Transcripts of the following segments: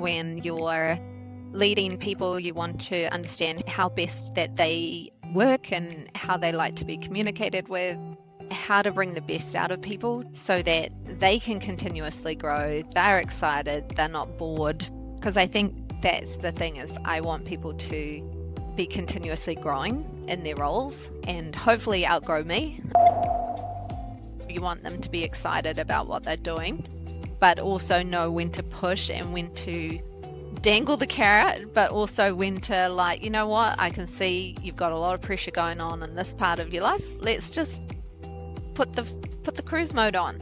when you're leading people, you want to understand how best that they work and how they like to be communicated with, how to bring the best out of people so that they can continuously grow. They're excited, they're not bored. Because I think that's the thing, is I want people to be continuously growing in their roles and hopefully outgrow me. You want them to be excited about what they're doing, but also know when to push and when to dangle the carrot, but also when to, like, you know what, I can see you've got a lot of pressure going on in this part of your life. Let's just put the cruise mode on.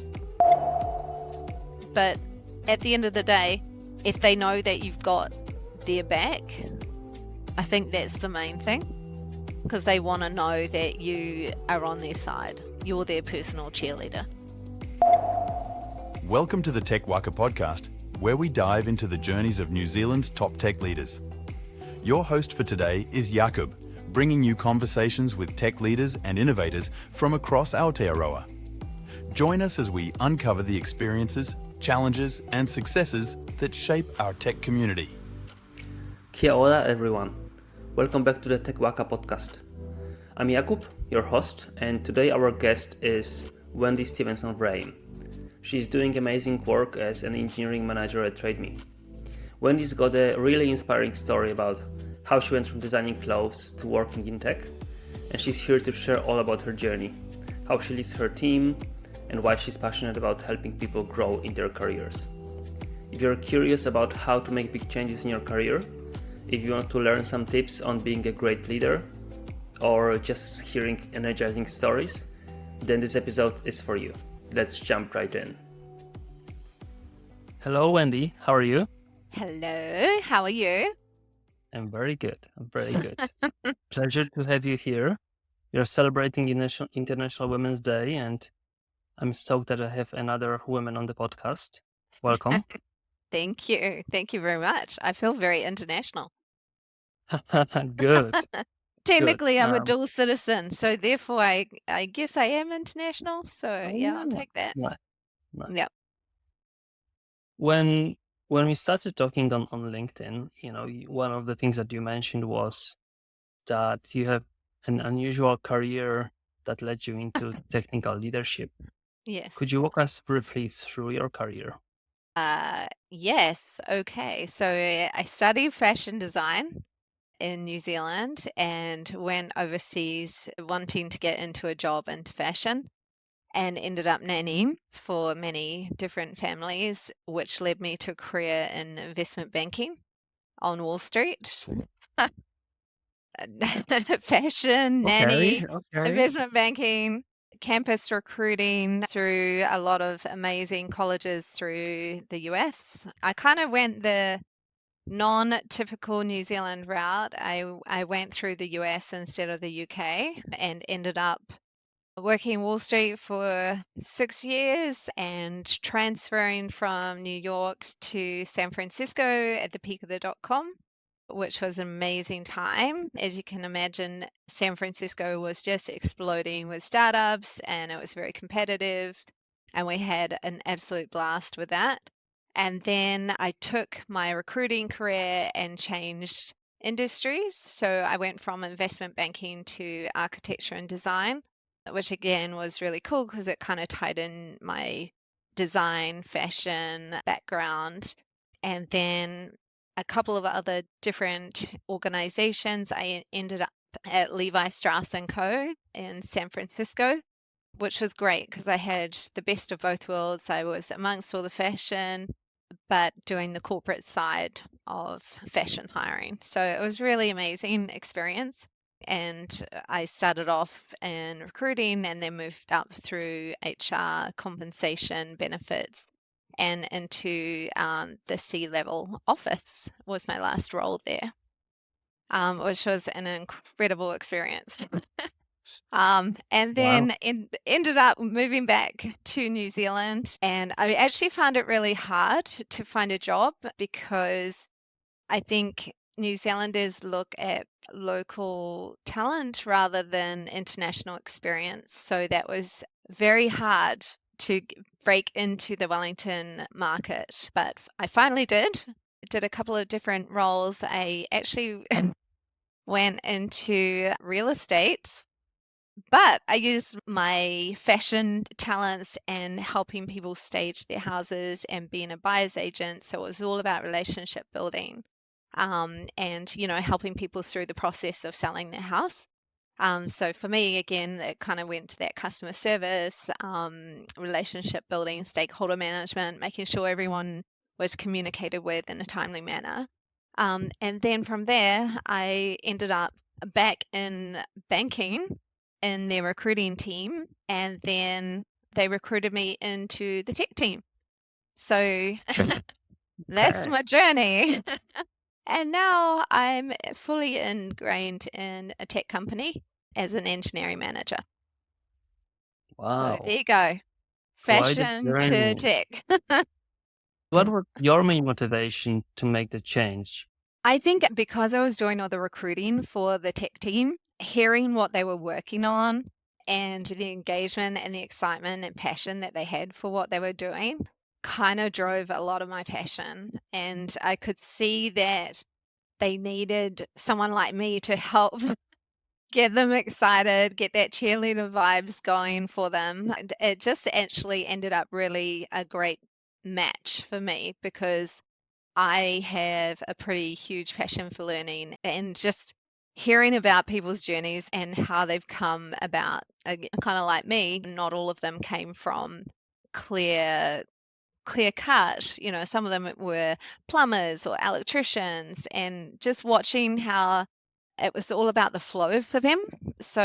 But at the end of the day, if they know that you've got their back, I think that's the main thing, because they want to know that you are on their side. You're their personal cheerleader. Welcome to the TechWaka podcast, where we dive into the journeys of New Zealand's top tech leaders. Your host for today is Jakob, bringing you conversations with tech leaders and innovators from across Aotearoa. Join us as we uncover the experiences, challenges, and successes that shape our tech community. Kia ora, everyone. Welcome back to the TechWaka podcast. I'm Jakub, your host, and today our guest is Wendy Stevenson-Vrame. She's doing amazing work as an engineering manager at TradeMe. Wendy's got a really inspiring story about how she went from designing clothes to working in tech, and she's here to share all about her journey, how she leads her team, and why she's passionate about helping people grow in their careers. If you're curious about how to make big changes in your career, if you want to learn some tips on being a great leader, or just hearing energizing stories, then this episode is for you. Let's jump right in. Hello, Wendy. How are you? Hello, how are you? I'm very good. Pleasure to have you here. You're celebrating International Women's Day, and I'm stoked that I have another woman on the podcast. Welcome. Thank you. Thank you very much. I feel very international. Good. Technically, I'm a dual citizen, so therefore I guess I am international. So yeah, I'll take that. Nice. Yeah. When we started talking on LinkedIn, one of the things that you mentioned was that you have an unusual career that led you into technical leadership. Yes. Could you walk us briefly through your career? Yes. Okay. So I studied fashion design in New Zealand and went overseas wanting to get into a job into fashion, and ended up nannying for many different families, which led me to a career in investment banking on Wall Street. Fashion, nanny, investment banking, campus recruiting through a lot of amazing colleges through the US. I kind of went the non-typical New Zealand route. I went through the US instead of the UK and ended up working Wall Street for 6 years and transferring from New York to San Francisco at the peak of the dot-com, which was an amazing time. As you can imagine, San Francisco was just exploding with startups and it was very competitive, and we had an absolute blast with that. And then I took my recruiting career and changed industries. So I went from investment banking to architecture and design, which again was really cool because it kind of tied in my design, fashion background. And then a couple of other different organizations. I ended up at Levi Strauss & Co. in San Francisco, which was great because I had the best of both worlds. I was amongst all the fashion, but doing the corporate side of fashion hiring. So it was really amazing experience. And I started off in recruiting and then moved up through HR, compensation, benefits, and into the C-level office was my last role there, which was an incredible experience. And then ended up moving back to New Zealand, and I actually found it really hard to find a job because I think New Zealanders look at local talent rather than international experience. So that was very hard to break into the Wellington market, but I finally did. did a couple of different roles. I actually went into real estate, but I used my fashion talents and helping people stage their houses and being a buyer's agent. So it was all about relationship building, and, helping people through the process of selling their house. So for me, again, it kind of went to that customer service, relationship building, stakeholder management, making sure everyone was communicated with in a timely manner. And then from there, I ended up back in banking in their recruiting team, and then they recruited me into the tech team. So that's Okay. my journey. And now I'm fully ingrained in a tech company as an engineering manager. So there Wow. you go. Quite a Fashion to journey. tech. What were your main motivation to make the change? I think because I was doing all the recruiting for the tech team, hearing what they were working on and the engagement and the excitement and passion that they had for what they were doing kind of drove a lot of my passion. And I could see that they needed someone like me to help get them excited, get that cheerleader vibes going for them. And it just actually ended up really a great match for me because I have a pretty huge passion for learning and just hearing about people's journeys and how they've come about. Kind of like me, not all of them came from clear cut. Some of them were plumbers or electricians, and just watching how it was all about the flow for them. So,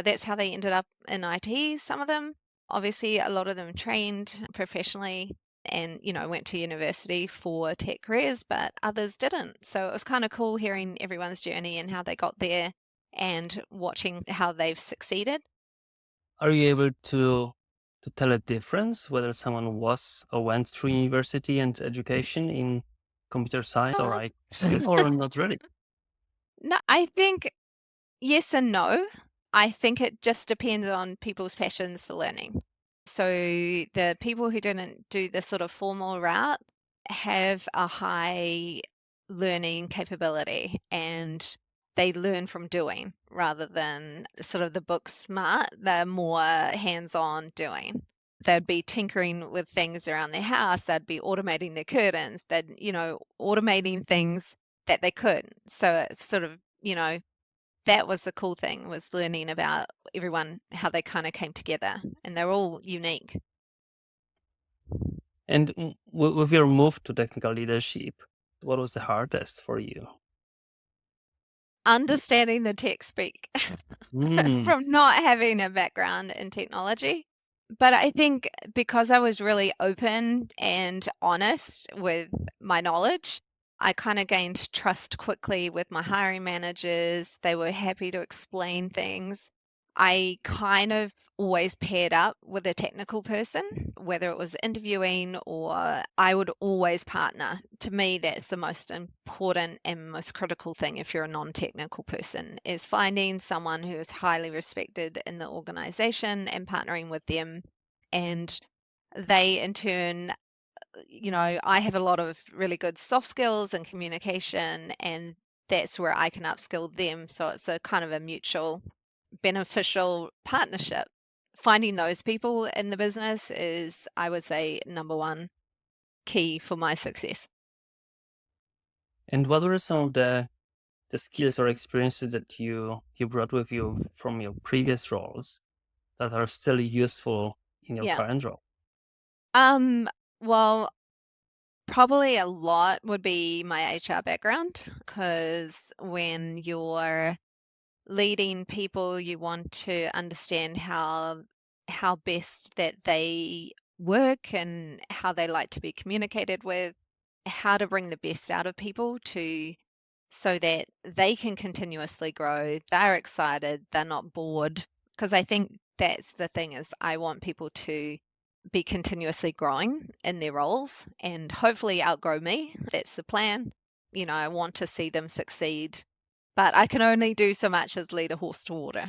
that's how they ended up in IT, some of them. Obviously, a lot of them trained professionally and, went to university for tech careers, but others didn't. So it was kind of cool hearing everyone's journey and how they got there and watching how they've succeeded. Are you able to tell a difference whether someone was or went through university and education in computer science or Uh, IT or not really? no, I think yes and no. I think it just depends on people's passions for learning. So the people who didn't do the sort of formal route have a high learning capability and they learn from doing rather than sort of the book smart. They're more hands-on doing. They'd be tinkering with things around their house. They'd be automating their curtains. They'd, automating things that they could. So it's sort of, that was the cool thing, was learning about everyone, how they kind of came together, and they're all unique. And with your move to technical leadership, what was the hardest for you? Understanding the tech speak Mm. from not having a background in technology. But I think because I was really open and honest with my knowledge, I kind of gained trust quickly with my hiring managers. They were happy to explain things. I kind of always paired up with a technical person, whether it was interviewing or I would always partner. To me, that's the most important and most critical thing if you're a non-technical person, is finding someone who is highly respected in the organization and partnering with them. And they in turn, I have a lot of really good soft skills and communication, and that's where I can upskill them. So it's a kind of a mutual beneficial partnership. Finding those people in the business is, I would say, number one key for my success. And what were some of the skills or experiences that you brought with you from your previous roles that are still useful in your Yeah. current role? Well, probably a lot would be my HR background, because when you're leading people, you want to understand how best that they work and how they like to be communicated with, how to bring the best out of people to so that they can continuously grow. They're excited, they're not bored. Because I think that's the thing, is I want people to be continuously growing in their roles and hopefully outgrow me. That's the plan. I want to see them succeed, but I can only do so much as lead a horse to water.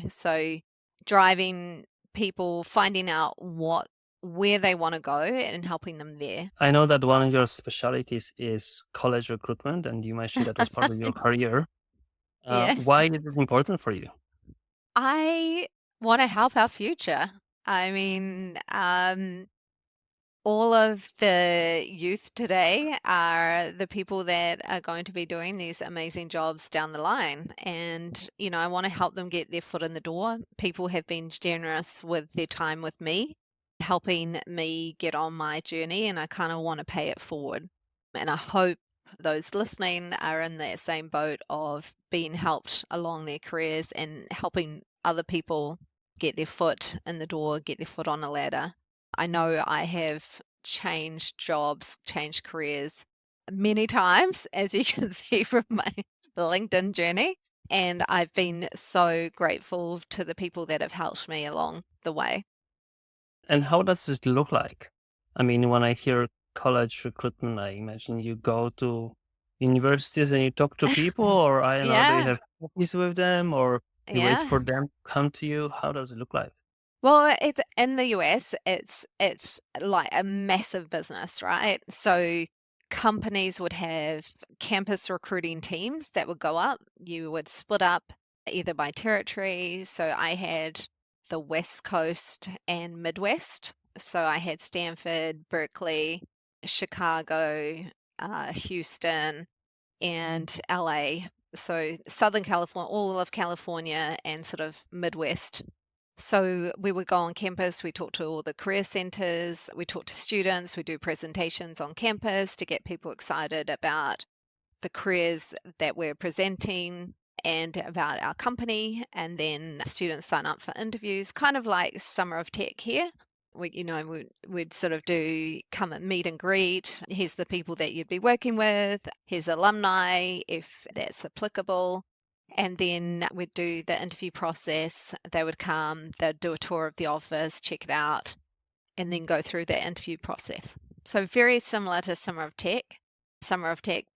So driving people, finding out what where they want to go and helping them there. I know that one of your specialties is college recruitment, and you mentioned that was part of your career. Yes. Why is this important for you? I want to help our future. I mean, all of the youth today are the people that are going to be doing these amazing jobs down the line. And, I want to help them get their foot in the door. People have been generous with their time with me, helping me get on my journey, and I kind of want to pay it forward. And I hope those listening are in that same boat of being helped along their careers and helping other people get their foot in the door, get their foot on a ladder. I know I have changed jobs, changed careers many times, as you can see from my LinkedIn journey. And I've been so grateful to the people that have helped me along the way. And how does it look like? I mean, when I hear college recruitment, I imagine you go to universities and you talk to people, or I don't know, do you Yeah, have coffees with them, or you wait yeah. for them to come to you? How does it look like? Well, it's in the US, it's like a massive business, right? So companies would have campus recruiting teams that would go up. You would split up either by territory. So I had the West Coast and Midwest. So I had Stanford, Berkeley, Chicago, Houston, and LA. So Southern California, all of California, and sort of Midwest. So we would go on campus, we talk to all the career centers, we talk to students, we do presentations on campus to get people excited about the careers that we're presenting and about our company. And then students sign up for interviews, kind of like Summer of Tech here. We'd sort of do come and meet and greet. Here's the people that you'd be working with. Here's alumni, if that's applicable. And then we'd do the interview process. They would come, they'd do a tour of the office, check it out, and then go through the interview process. So very similar to Summer of Tech,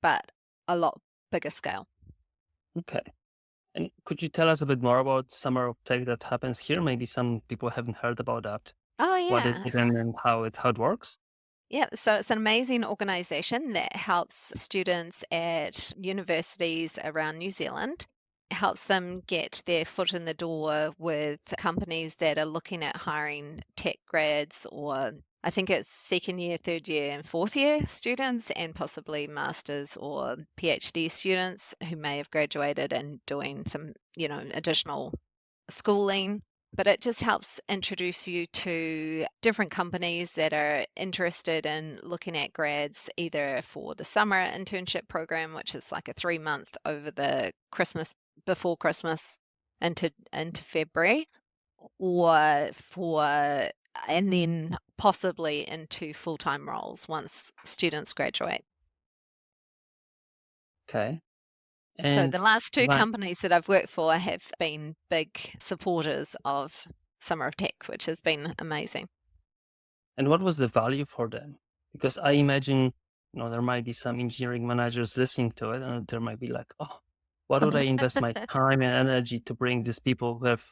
but a lot bigger scale. Okay. And could you tell us a bit more about Summer of Tech that happens here? Maybe some people haven't heard about that. Oh What it yeah. is and how it works? Yeah, so it's an amazing organization that helps students at universities around New Zealand, helps them get their foot in the door with companies that are looking at hiring tech grads, or I think it's second year, third year, and fourth year students, and possibly masters or PhD students who may have graduated and doing some, additional schooling. But it just helps introduce you to different companies that are interested in looking at grads either for the summer internship program, which is like a 3 month over the before Christmas into February, or and then possibly into full-time roles once students graduate. Okay. So And the last two right. companies that I've worked for have been big supporters of Summer of Tech, which has been amazing. And what was the value for them? Because I imagine, there might be some engineering managers listening to it, and there might be like, oh, why would I invest my time and energy to bring these people who have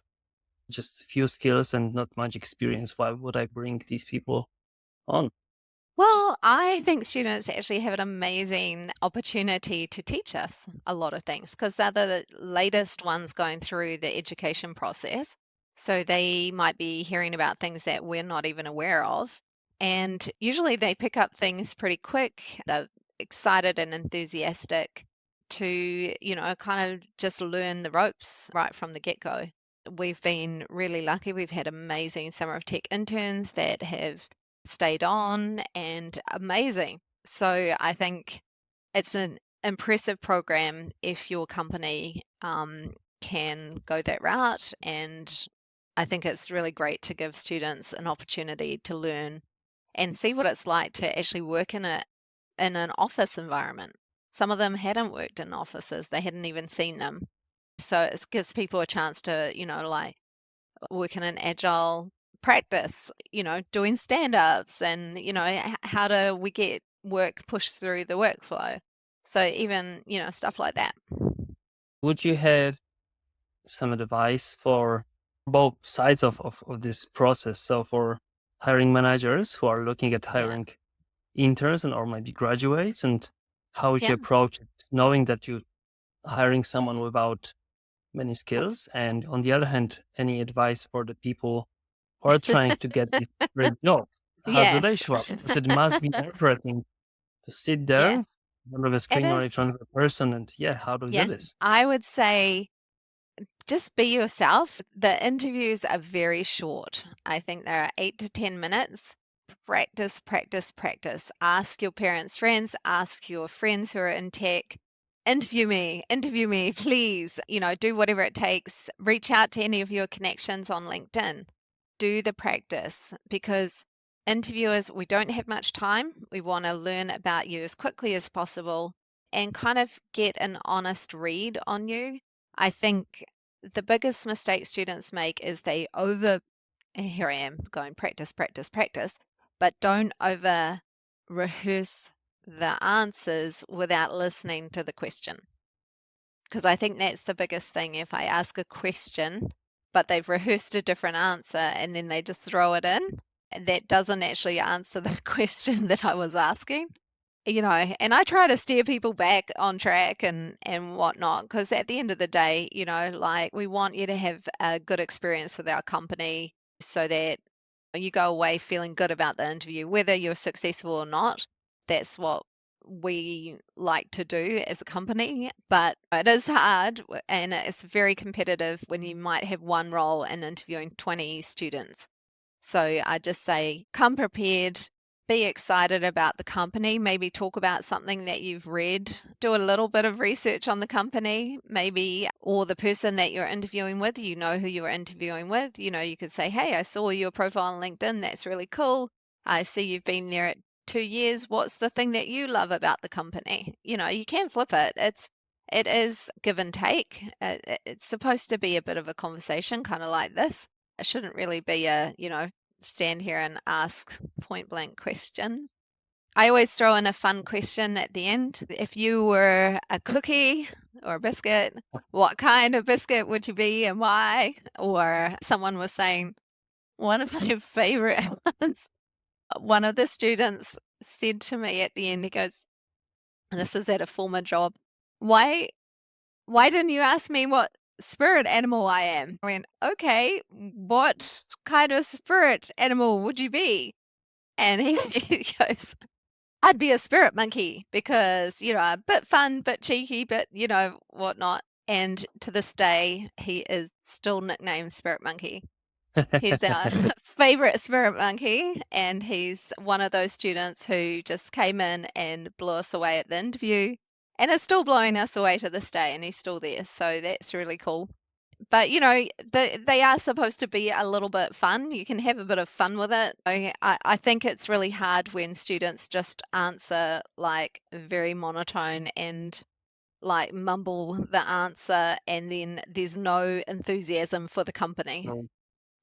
just few skills and not much experience? Why would I bring these people on? Well, I think students actually have an amazing opportunity to teach us a lot of things because they're the latest ones going through the education process. So they might be hearing about things that we're not even aware of. And usually they pick up things pretty quick. They're excited and enthusiastic to, kind of just learn the ropes right from the get-go. We've been really lucky. We've had amazing Summer of Tech interns that have stayed on and amazing. So I think it's an impressive program if your company can go that route. And I think it's really great to give students an opportunity to learn and see what it's like to actually work in an office environment. Some of them hadn't worked in offices, they hadn't even seen them. So it gives people a chance to, like work in an agile practice, doing stand-ups and, how do we get work pushed through the workflow? So even, stuff like that. Would you have some advice for both sides of this process? So for hiring managers who are looking at hiring interns or maybe graduates, and how would you approach it, knowing that you're hiring someone without many skills? And on the other hand, any advice for the people who are trying to get these great jobs? How do they Yes. show up? Because it must be nerve-wracking to sit there in Yes, front of a it screen or in is. front of a person, and how do we do Yeah. this? I would say just be yourself. The interviews are very short. I think they're 8 to 10 minutes. Practice, practice, practice. Ask your parents' friends, ask your friends who are in tech. Interview me, please. Do whatever it takes. Reach out to any of your connections on LinkedIn. Do the practice because interviewers, we don't have much time. We want to learn about you as quickly as possible and kind of get an honest read on you. I think the biggest mistake students make is here I am going practice, practice, practice, but don't over rehearse the answers without listening to the question. Because I think that's the biggest thing. If I ask a question, but they've rehearsed a different answer and then they just throw it in, that doesn't actually answer the question that I was asking. And I try to steer people back on track and whatnot, because at the end of the day, like we want you to have a good experience with our company so that you go away feeling good about the interview, whether you're successful or not. That's what we like to do as a company, but it is hard and it's very competitive when you might have one role and interviewing 20 students. So I just say, come prepared, be excited about the company, maybe talk about something that you've read, do a little bit of research on the company, maybe, or the person that you're interviewing with, who you're interviewing with. You could say, hey, I saw your profile on LinkedIn. That's really cool. I see you've been there at 2 years. What's the thing that you love about the company? You can flip it. It is give and take. It's supposed to be a bit of a conversation, kind of like this. It shouldn't really be stand here and ask point blank questions. I always throw in a fun question at the end. If you were a cookie or a biscuit, what kind of biscuit would you be and why? Or someone was saying, one of my favorite ones, one of the students said to me at the end, he goes, this is at a former job, why didn't you ask me what spirit animal I am? I went, okay, what kind of spirit animal would you be? And he goes, I'd be a spirit monkey because, a bit fun, bit cheeky, but, whatnot. And to this day, he is still nicknamed Spirit Monkey. He's our favorite spirit monkey, and he's one of those students who just came in and blew us away at the interview and is still blowing us away to this day, and he's still there. So that's really cool. But they are supposed to be a little bit fun. You can have a bit of fun with it. I think it's really hard when students just answer like very monotone and like mumble the answer, and then there's no enthusiasm for the company. No.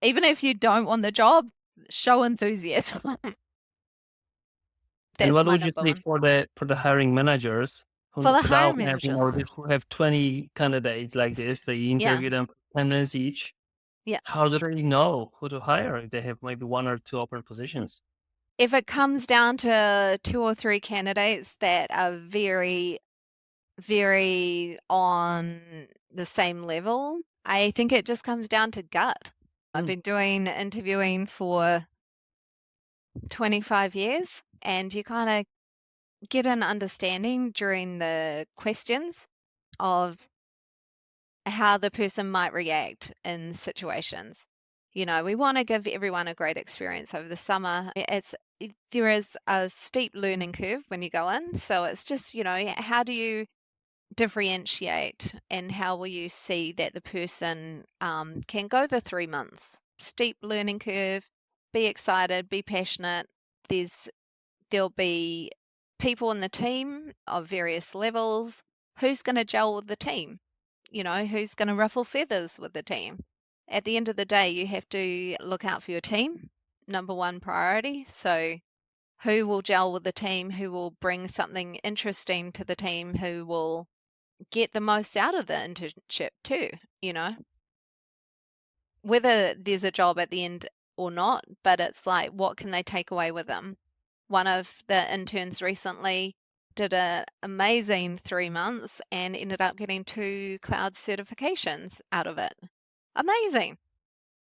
Even if you don't want the job, show enthusiasm. And That's what my would you number say one. for the hiring managers For the now hiring having managers. or who have 20 candidates like this, they Yeah. interview them for 10 minutes each. Yeah. How do they know who to hire if they have maybe one or two open positions? If it comes down to 2 or 3 candidates that are very, very on the same level, I think it just comes down to gut. I've been doing interviewing for 25 years, and you kind of get an understanding during the questions of how the person might react in situations. We want to give everyone a great experience over the summer. There is a steep learning curve when you go in. So it's just, how do you differentiate and how will you see that the person can go the 3 months? Steep learning curve, be excited, be passionate. There'll be people in the team of various levels. Who's going to gel with the team? Who's going to ruffle feathers with the team? At the end of the day, you have to look out for your team, number one priority. So who will gel with the team, who will bring something interesting to the team, who will get the most out of the internship too, whether there's a job at the end or not, but it's like, what can they take away with them? One of the interns recently did an amazing 3 months and ended up getting 2 cloud certifications out of it. Amazing.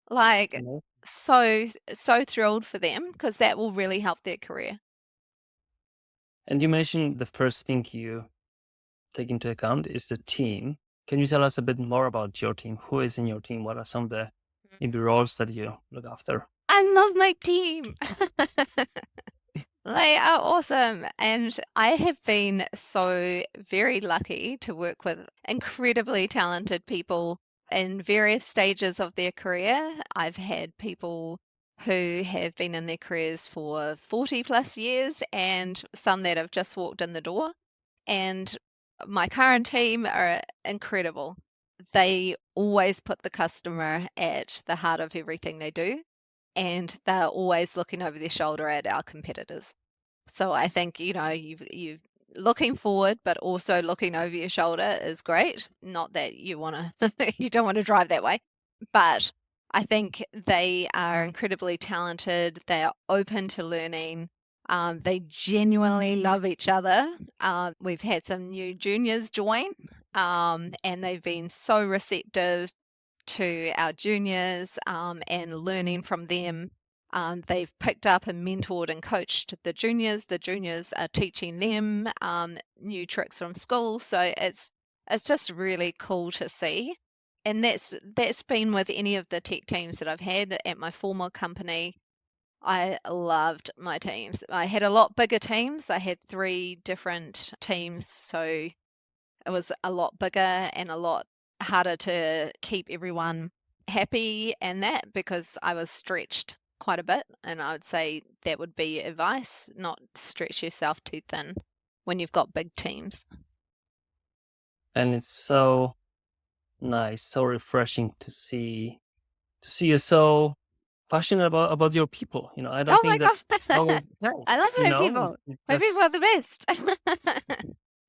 Like, so thrilled for them because that will really help their career. And you mentioned the first thing you take into account is the team. Can you tell us a bit more about your team? Who is in your team? What are some of the maybe roles that you look after? I love my team. They are awesome. And I have been so very lucky to work with incredibly talented people in various stages of their career. I've had people who have been in their careers for 40 plus years and some that have just walked in the door. And my current team are incredible. They always put the customer at the heart of everything they do, and they're always looking over their shoulder at our competitors. So I think, you looking forward, but also looking over your shoulder is great. Not that you you don't want to drive that way, but I think they are incredibly talented. They are open to learning. They genuinely love each other. We've had some new juniors join, and they've been so receptive to our juniors, and learning from them. They've picked up and mentored and coached the juniors. The juniors are teaching them new tricks from school. So it's just really cool to see. And that's been with any of the tech teams that I've had at my former company. I loved my teams. I had a lot bigger teams. I had 3 different teams, so it was a lot bigger and a lot harder to keep everyone happy and that because I was stretched quite a bit. And I would say that would be advice, not stretch yourself too thin when you've got big teams. And it's so nice, so refreshing to see you so passionate about your people. I don't Oh my think that God. I love my people. My people are the best.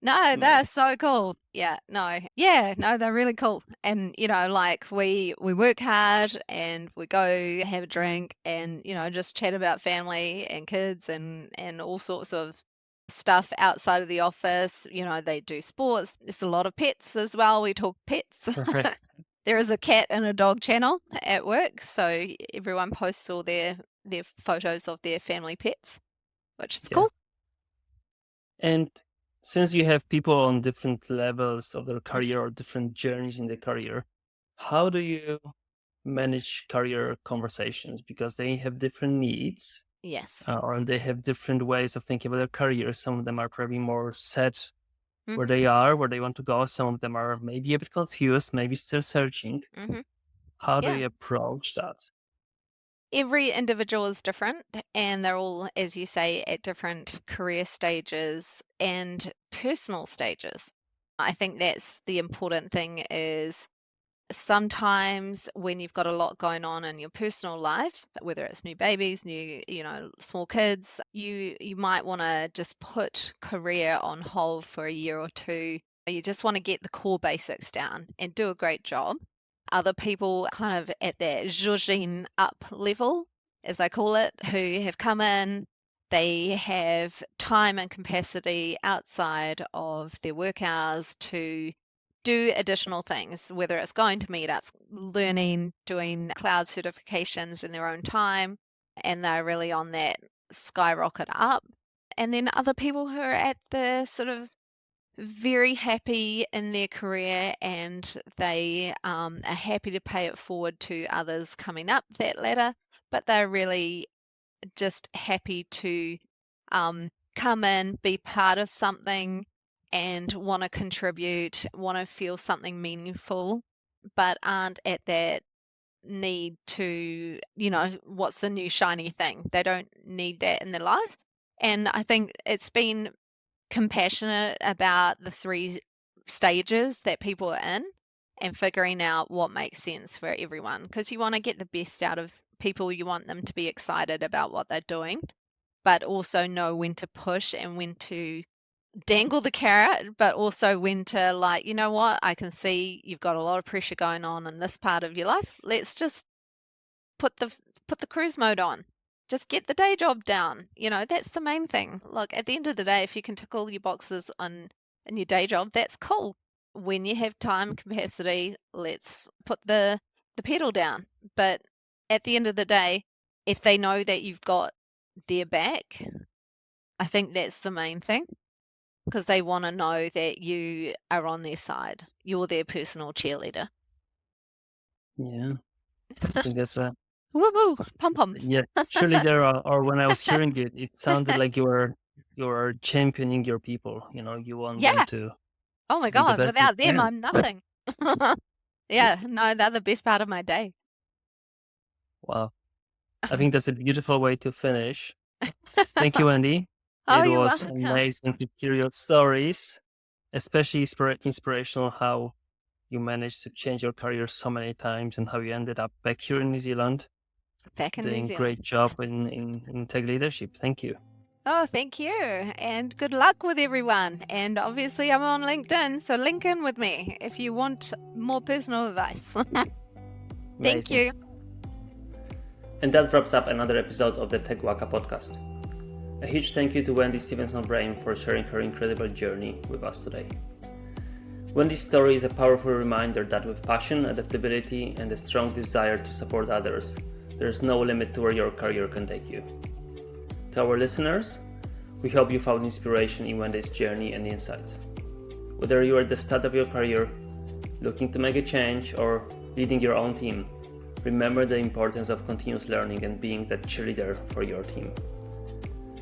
No, they're so cool. Yeah, no. Yeah, no, they're really cool. And, like we work hard and we go have a drink and, just chat about family and kids and all sorts of stuff outside of the office. They do sports. There's a lot of pets as well. We talk pets. Right. There is a cat and a dog channel at work, so everyone posts all their photos of their family pets, which is Yeah. cool. And since you have people on different levels of their career or different journeys in their career, how do you manage career conversations? Because they have different needs, Yes. or they have different ways of thinking about their career. Some of them are probably more set where Mhm. they are, where they want to go. Some of them are maybe a bit confused, maybe still searching. Mhm. How do Yeah. you approach that? Every individual is different, and they're all, as you say, at different career stages and personal stages. I think that's the important thing is sometimes when you've got a lot going on in your personal life, whether it's new babies, new, small kids, you might want to just put career on hold for a year or two. You just want to get the core basics down and do a great job. Other people kind of at that zhuzhing up level, as I call it, who have come in, they have time and capacity outside of their work hours to do additional things, whether it's going to meetups, learning, doing cloud certifications in their own time, and they're really on that skyrocket up. And then other people who are at the sort of very happy in their career and they are happy to pay it forward to others coming up that ladder, but they're really just happy to come in, be part of something, and want to contribute, want to feel something meaningful, but aren't at that need to, what's the new shiny thing? They don't need that in their life. And I think it's been compassionate about the 3 stages that people are in and figuring out what makes sense for everyone because you want to get the best out of people. You want them to be excited about what they're doing, but also know when to push and when to dangle the carrot, but also when to like, you know what, I can see you've got a lot of pressure going on in this part of your life. Let's just put the put the cruise mode on. Just get the day job down. That's the main thing. Look, at the end of the day, if you can tick all your boxes in your day job, that's cool. When you have time capacity, let's put the pedal down. But at the end of the day, if they know that you've got their back, I think that's the main thing, because they want to know that you are on their side. You're their personal cheerleader. Yeah, I think that's a Woo woo, pom poms. yeah. Surely there are, or when I was hearing it, it sounded like you were championing your people. You want them Yeah. to Oh my be the God, best they without them, can. I'm nothing. Yeah, no, they're the best part of my day. Wow, I think that's a beautiful way to finish. Thank you, Wendy. Oh, It you're was welcome. amazing to hear your stories, especially inspirational how you managed to change your career so many times and how you ended up back here in New Zealand Back in New doing Zealand. great job in tech leadership. Thank you. Oh, thank you. And good luck with everyone. And obviously, I'm on LinkedIn, so link in with me if you want more personal advice. Thank Amazing. you. And that wraps up another episode of the TechWaka podcast. A huge thank you to Wendy Stevenson-Vrame for sharing her incredible journey with us today. Wendy's story is a powerful reminder that with passion, adaptability, and a strong desire to support others, there is no limit to where your career can take you. To our listeners, we hope you found inspiration in Wendy's journey and insights. Whether you are at the start of your career, looking to make a change, or leading your own team, remember the importance of continuous learning and being that cheerleader for your team.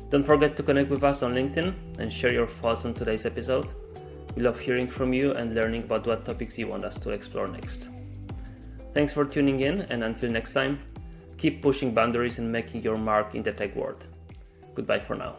Don't forget to connect with us on LinkedIn and share your thoughts on today's episode. We love hearing from you and learning about what topics you want us to explore next. Thanks for tuning in, and until next time, keep pushing boundaries and making your mark in the tech world. Goodbye for now.